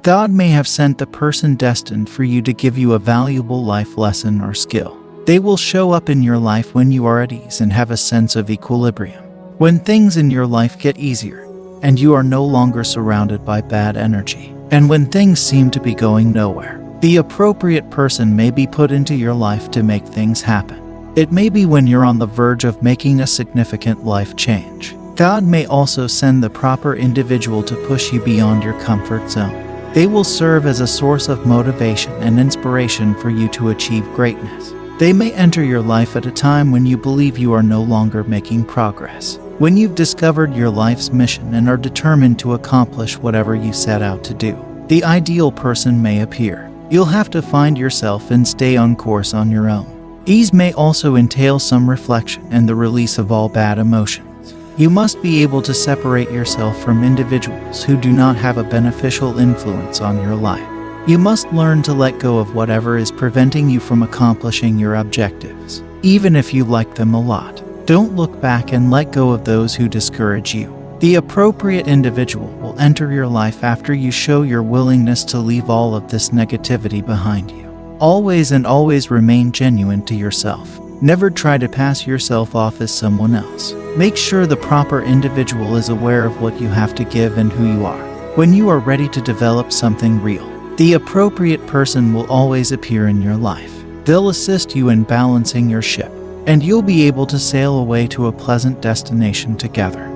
God may have sent the person destined for you to give you a valuable life lesson or skill. They will show up in your life when you are at ease and have a sense of equilibrium. When things in your life get easier, and you are no longer surrounded by bad energy, and when things seem to be going nowhere, the appropriate person may be put into your life to make things happen. It may be when you're on the verge of making a significant life change. God may also send the proper individual to push you beyond your comfort zone. They will serve as a source of motivation and inspiration for you to achieve greatness. They may enter your life at a time when you believe you are no longer making progress, when you've discovered your life's mission and are determined to accomplish whatever you set out to do. The ideal person may appear. You'll have to find yourself and stay on course on your own. Ease may also entail some reflection and the release of all bad emotions. You must be able to separate yourself from individuals who do not have a beneficial influence on your life. You must learn to let go of whatever is preventing you from accomplishing your objectives, even if you like them a lot. Don't look back and let go of those who discourage you. The appropriate individual will enter your life after you show your willingness to leave all of this negativity behind you. Always and always remain genuine to yourself. Never try to pass yourself off as someone else. Make sure the proper individual is aware of what you have to give and who you are. When you are ready to develop something real, the appropriate person will always appear in your life. They'll assist you in balancing your ship, and you'll be able to sail away to a pleasant destination together.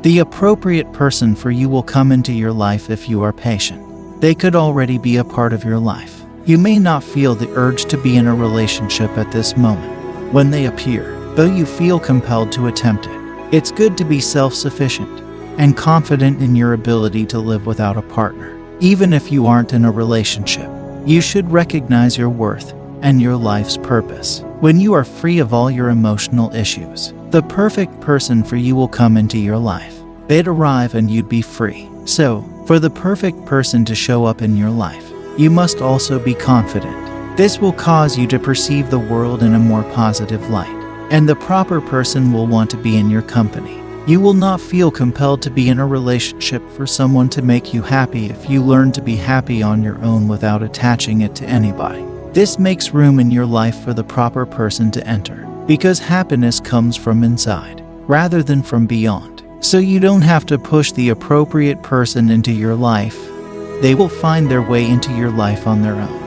The appropriate person for you will come into your life if you are patient. They could already be a part of your life. You may not feel the urge to be in a relationship at this moment. When they appear, though you feel compelled to attempt it, it's good to be self-sufficient and confident in your ability to live without a partner. Even if you aren't in a relationship, you should recognize your worth and your life's purpose. When you are free of all your emotional issues, the perfect person for you will come into your life. They'd arrive and you'd be free. So, for the perfect person to show up in your life, you must also be confident. This will cause you to perceive the world in a more positive light, and the proper person will want to be in your company. You will not feel compelled to be in a relationship for someone to make you happy if you learn to be happy on your own without attaching it to anybody. This makes room in your life for the proper person to enter, because happiness comes from inside, rather than from beyond. So you don't have to push the appropriate person into your life. They will find their way into your life on their own.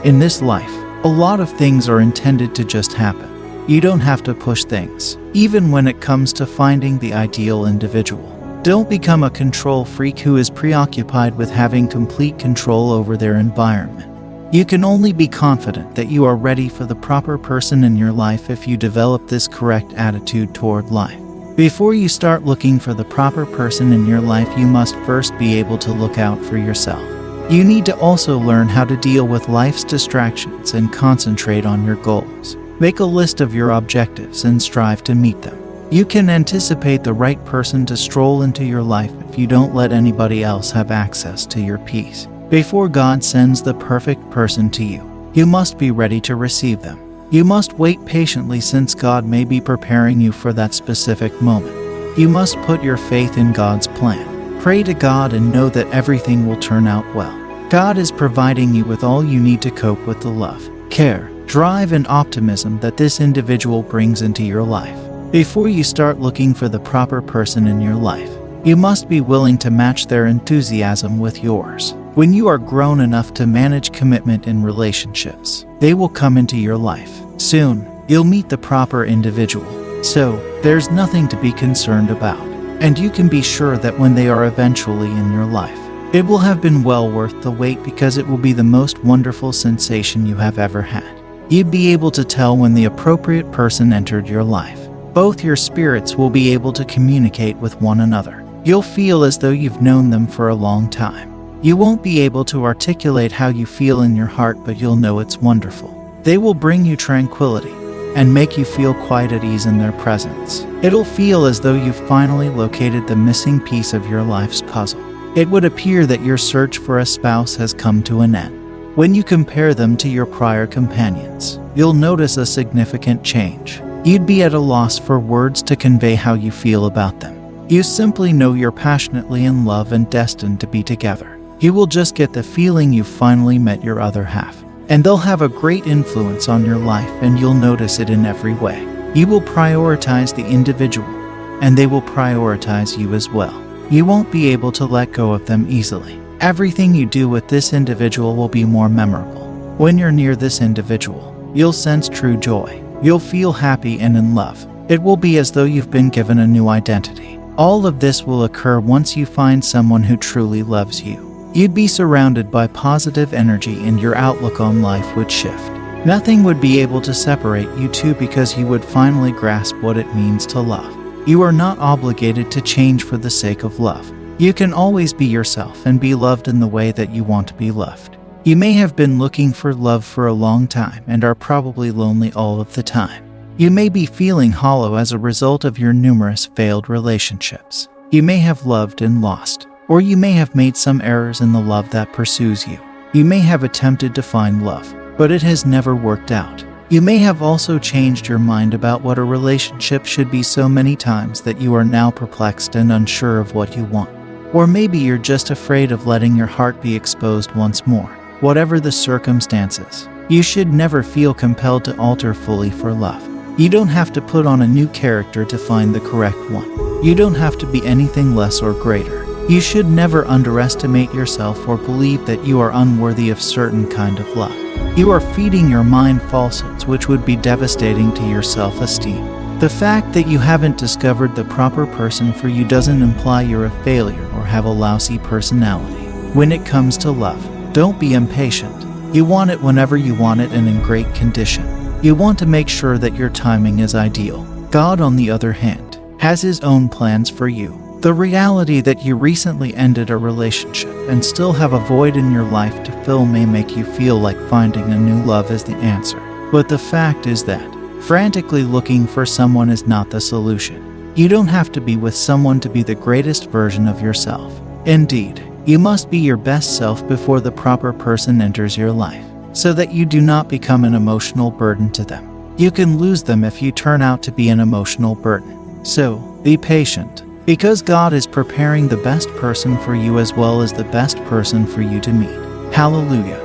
In this life, a lot of things are intended to just happen. You don't have to push things, even when it comes to finding the ideal individual. Don't become a control freak who is preoccupied with having complete control over their environment. You can only be confident that you are ready for the proper person in your life if you develop this correct attitude toward life. Before you start looking for the proper person in your life, you must first be able to look out for yourself. You need to also learn how to deal with life's distractions and concentrate on your goals. Make a list of your objectives and strive to meet them. You can anticipate the right person to stroll into your life if you don't let anybody else have access to your peace. Before God sends the perfect person to you, you must be ready to receive them. You must wait patiently since God may be preparing you for that specific moment. You must put your faith in God's plan. Pray to God and know that everything will turn out well. God is providing you with all you need to cope with the love, care, drive, and optimism that this individual brings into your life. Before you start looking for the proper person in your life, you must be willing to match their enthusiasm with yours. When you are grown enough to manage commitment in relationships, they will come into your life. Soon, you'll meet the proper individual. So, there's nothing to be concerned about. And you can be sure that when they are eventually in your life, it will have been well worth the wait, because it will be the most wonderful sensation you have ever had. You'd be able to tell when the appropriate person entered your life. Both your spirits will be able to communicate with one another. You'll feel as though you've known them for a long time. You won't be able to articulate how you feel in your heart, but you'll know it's wonderful. They will bring you tranquility and make you feel quite at ease in their presence. It'll feel as though you've finally located the missing piece of your life's puzzle. It would appear that your search for a spouse has come to an end. When you compare them to your prior companions, you'll notice a significant change. You'd be at a loss for words to convey how you feel about them. You simply know you're passionately in love and destined to be together. You will just get the feeling you've finally met your other half. And they'll have a great influence on your life, and you'll notice it in every way. You will prioritize the individual, and they will prioritize you as well. You won't be able to let go of them easily. Everything you do with this individual will be more memorable. When you're near this individual, you'll sense true joy. You'll feel happy and in love. It will be as though you've been given a new identity. All of this will occur once you find someone who truly loves you. You'd be surrounded by positive energy, and your outlook on life would shift. Nothing would be able to separate you two, because you would finally grasp what it means to love. You are not obligated to change for the sake of love. You can always be yourself and be loved in the way that you want to be loved. You may have been looking for love for a long time and are probably lonely all of the time. You may be feeling hollow as a result of your numerous failed relationships. You may have loved and lost. Or you may have made some errors in the love that pursues you. You may have attempted to find love, but it has never worked out. You may have also changed your mind about what a relationship should be so many times that you are now perplexed and unsure of what you want. Or maybe you're just afraid of letting your heart be exposed once more. Whatever the circumstances, you should never feel compelled to alter fully for love. You don't have to put on a new character to find the correct one. You don't have to be anything less or greater. You should never underestimate yourself or believe that you are unworthy of certain kind of love. You are feeding your mind falsehoods which would be devastating to your self-esteem. The fact that you haven't discovered the proper person for you doesn't imply you're a failure or have a lousy personality. When it comes to love, don't be impatient. You want it whenever you want it and in great condition. You want to make sure that your timing is ideal. God, on the other hand, has His own plans for you. The reality that you recently ended a relationship and still have a void in your life to fill may make you feel like finding a new love is the answer. But the fact is that frantically looking for someone is not the solution. You don't have to be with someone to be the greatest version of yourself. Indeed, you must be your best self before the proper person enters your life, so that you do not become an emotional burden to them. You can lose them if you turn out to be an emotional burden. So, be patient. Because God is preparing the best person for you as well as the best person for you to meet. Hallelujah.